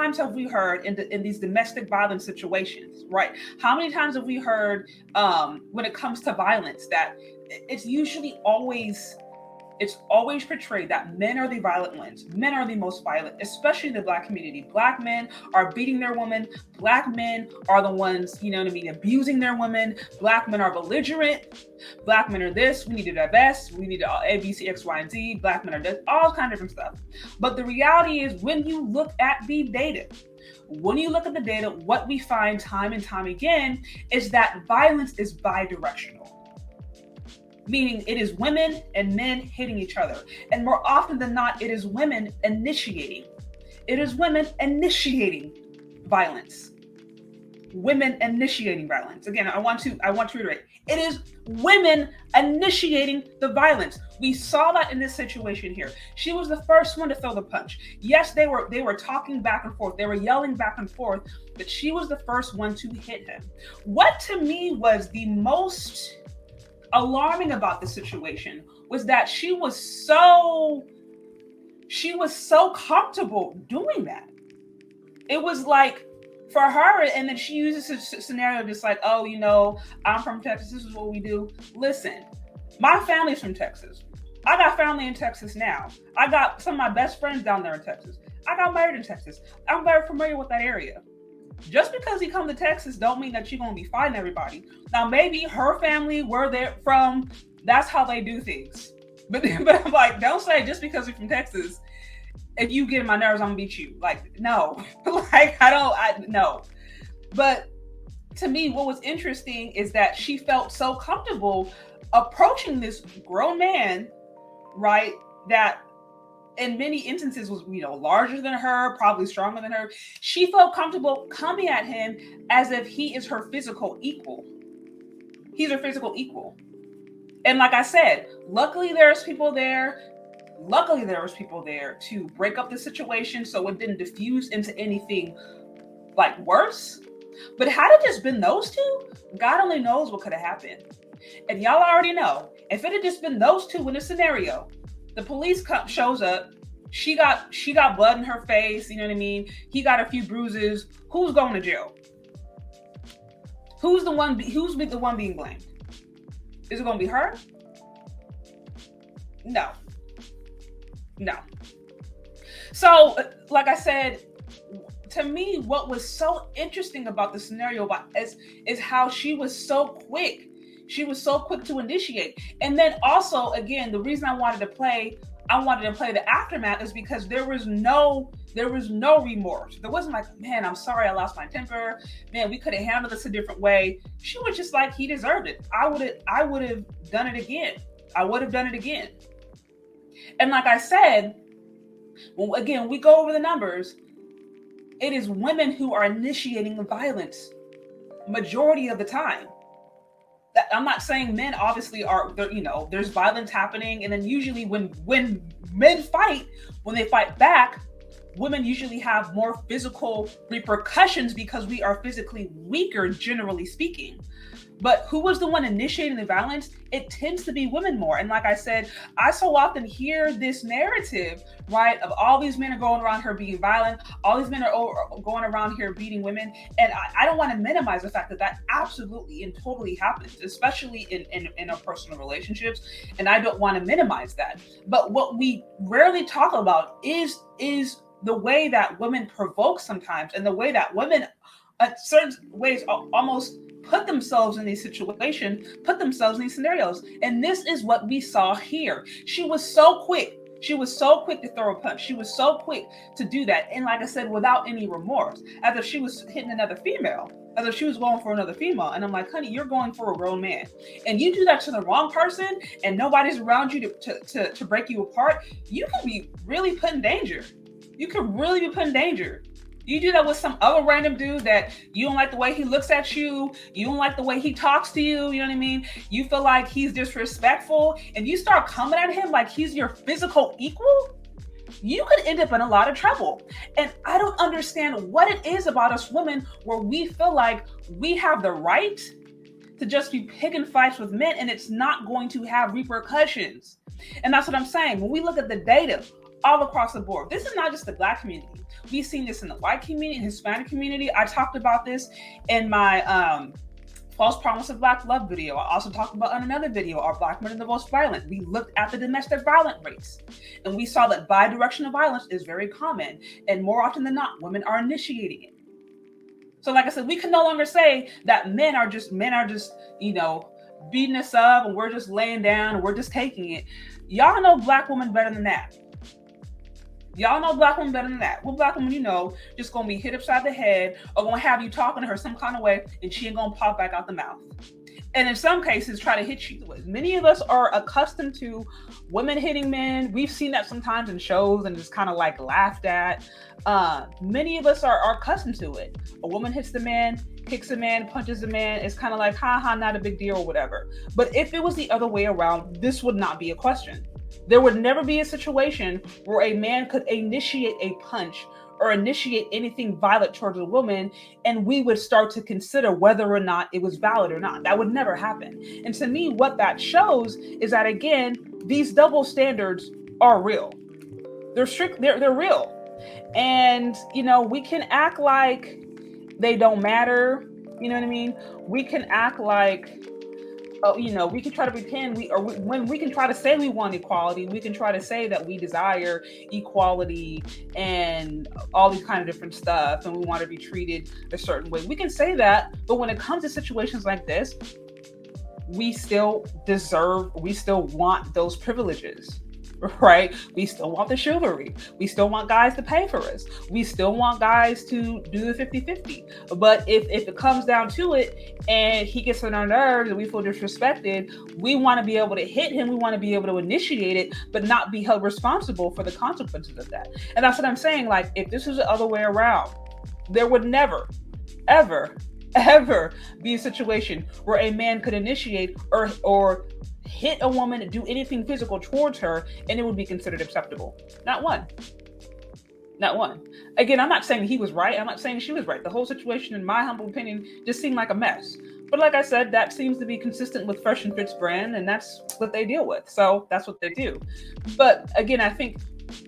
times have we heard in these domestic violence situations, right? How many times have we heard when it comes to violence that it's always portrayed that men are the violent ones. Men are the most violent, especially in the Black community. Black men are beating their women. Black men are the ones, abusing their women. Black men are belligerent. Black men are this. We need to divest. We need to A, B, C, X, Y, and Z. Black men are this. All kinds of different stuff. But the reality is, when you look at the data, what we find time and time again is that violence is bidirectional. Meaning it is women and men hitting each other. And more often than not, it is women initiating. It is women initiating violence. Women initiating violence. Again, I want to reiterate. It is women initiating the violence. We saw that in this situation here. She was the first one to throw the punch. Yes, they were talking back and forth. They were yelling back and forth, but she was the first one to hit him. What to me was the most alarming about the situation was that she was so comfortable doing that. It was like for her, and then she uses a scenario just like, oh, I'm from Texas, this is what we do. Listen, my family's from Texas. I got family in Texas now. I got some of my best friends down there in Texas. I got married in Texas. I'm very familiar with that area. Just because he come to Texas don't mean that you're going to be fighting everybody. Now, maybe her family, where they're from, that's how they do things. But I'm like, don't say just because you're from Texas, if you get in my nerves, I'm going to beat you. Like, no. No. But to me, what was interesting is that she felt so comfortable approaching this grown man, right, that in many instances was, larger than her, probably stronger than her. She felt comfortable coming at him as if he is her physical equal. He's her physical equal. And like I said, luckily there was people there to break up the situation so it didn't diffuse into anything like worse. But had it just been those two, God only knows what could have happened. And y'all already know, if it had just been those two in a scenario, the police shows up. She got blood in her face. You know what I mean? He got a few bruises. Who's going to jail? Who's the one being blamed? Is it going to be her? No. So, like I said, to me, what was so interesting about the scenario is how she was so quick. She was so quick to initiate. And then also, again, the reason I wanted to play the aftermath is because there was no remorse. There wasn't like, man, I'm sorry I lost my temper. Man, we could have handled this a different way. She was just like, he deserved it. I would have done it again. I would have done it again. And like I said, we go over the numbers. It is women who are initiating the violence majority of the time. I'm not saying men obviously are, there's violence happening. And then usually when men fight, when they fight back, women usually have more physical repercussions because we are physically weaker, generally speaking. But who was the one initiating the violence? It tends to be women more. And like I said, I so often hear this narrative, right, of all these men are going around here being violent. All these men are going around here beating women. And I don't want to minimize the fact that absolutely and totally happens, especially in interpersonal relationships. And I don't want to minimize that. But what we rarely talk about is the way that women provoke sometimes, and the way that women, in certain ways, almost put themselves in these situations, put themselves in these scenarios. And this is what we saw here. She was so quick. She was so quick to throw a punch. She was so quick to do that. And like I said, without any remorse, as if she was hitting another female, as if she was going for another female. And I'm like, honey, you're going for a grown man. And you do that to the wrong person and nobody's around you to break you apart. You can be really put in danger. You can really be put in danger. You do that with some other random dude that you don't like the way he looks at you. You don't like the way he talks to you. You know what I mean? You feel like he's disrespectful and you start coming at him like he's your physical equal. You could end up in a lot of trouble. And I don't understand what it is about us women where we feel like we have the right to just be picking fights with men and it's not going to have repercussions. And that's what I'm saying. When we look at the data, all across the board. This is not just the Black community. We've seen this in the white community, and Hispanic community. I talked about this in my False Promise of Black Love video. I also talked about in another video, Are Black Men the Most Violent? We looked at the domestic violence rates, and we saw that bidirectional violence is very common, and more often than not, women are initiating it. So like I said, we can no longer say that men are just, beating us up and we're just laying down and we're just taking it. Y'all know Black women better than that. Y'all know Black women better than that. What Black woman just gonna be hit upside the head or gonna have you talking to her some kind of way and she ain't gonna pop back out the mouth. And in some cases, try to hit you. Many of us are accustomed to women hitting men. We've seen that sometimes in shows and just kind of like laughed at. Many of us are accustomed to it. A woman hits the man, kicks a man, punches a man. It's kind of like, ha, not a big deal or whatever. But if it was the other way around, this would not be a question. There would never be a situation where a man could initiate a punch or initiate anything violent towards a woman, and we would start to consider whether or not it was valid or not. That would never happen. And to me, what that shows is that, again, these double standards are real. They're real. And, we can act like they don't matter. You know what I mean? We can act like, we can try to pretend when we can try to say we want equality, we can try to say that we desire equality and all these kind of different stuff, and we want to be treated a certain way. We can say that, but when it comes to situations like this, we still want those privileges. Right? We still want the chivalry. We still want guys to pay for us. We still want guys to do the 50-50. But if it comes down to it and he gets on our nerves and we feel disrespected, we want to be able to hit him. We want to be able to initiate it, but not be held responsible for the consequences of that. And that's what I'm saying. Like, if this was the other way around, there would never, ever be a situation where a man could initiate or hit a woman and do anything physical towards her, and it would be considered acceptable. Not one. Again, I'm not saying he was right. I'm not saying she was right. The whole situation, in my humble opinion, just seemed like a mess. But like I said, that seems to be consistent with Fresh and Fit's brand, and that's what they deal with. So that's what they do. But again, I think,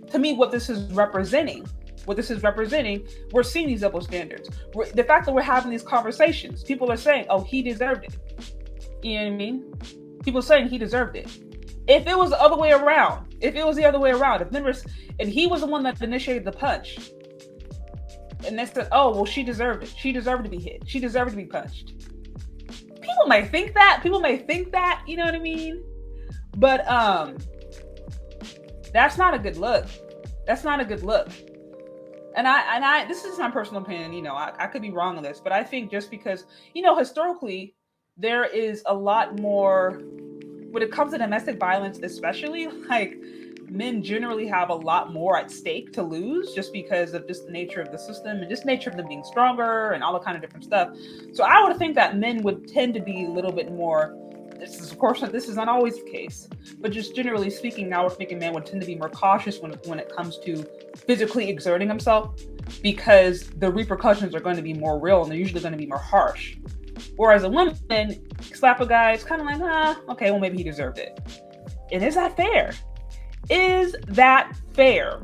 to me, what this is representing, we're seeing these double standards. The fact that we're having these conversations, people are saying, oh, he deserved it. You know what I mean? People saying he deserved it. If it was the other way around, if he was the one that initiated the punch, and they said, oh, well, she deserved it. She deserved to be hit. She deserved to be punched. People may think that, you know what I mean? But that's not a good look. And I this is my personal opinion, I could be wrong on this, but I think just because, historically, there is a lot more, when it comes to domestic violence, especially, like, men generally have a lot more at stake to lose just because of just the nature of the system and just nature of them being stronger and all the kind of different stuff. So I would think that men would tend to be a little bit more, this is not always the case, but just generally speaking, I would think a man would tend to be more cautious when it comes to physically exerting himself, because the repercussions are going to be more real and they're usually going to be more harsh. Whereas a woman, slap a guy, it's kind of like, okay, well, maybe he deserved it. And is that fair? Is that fair?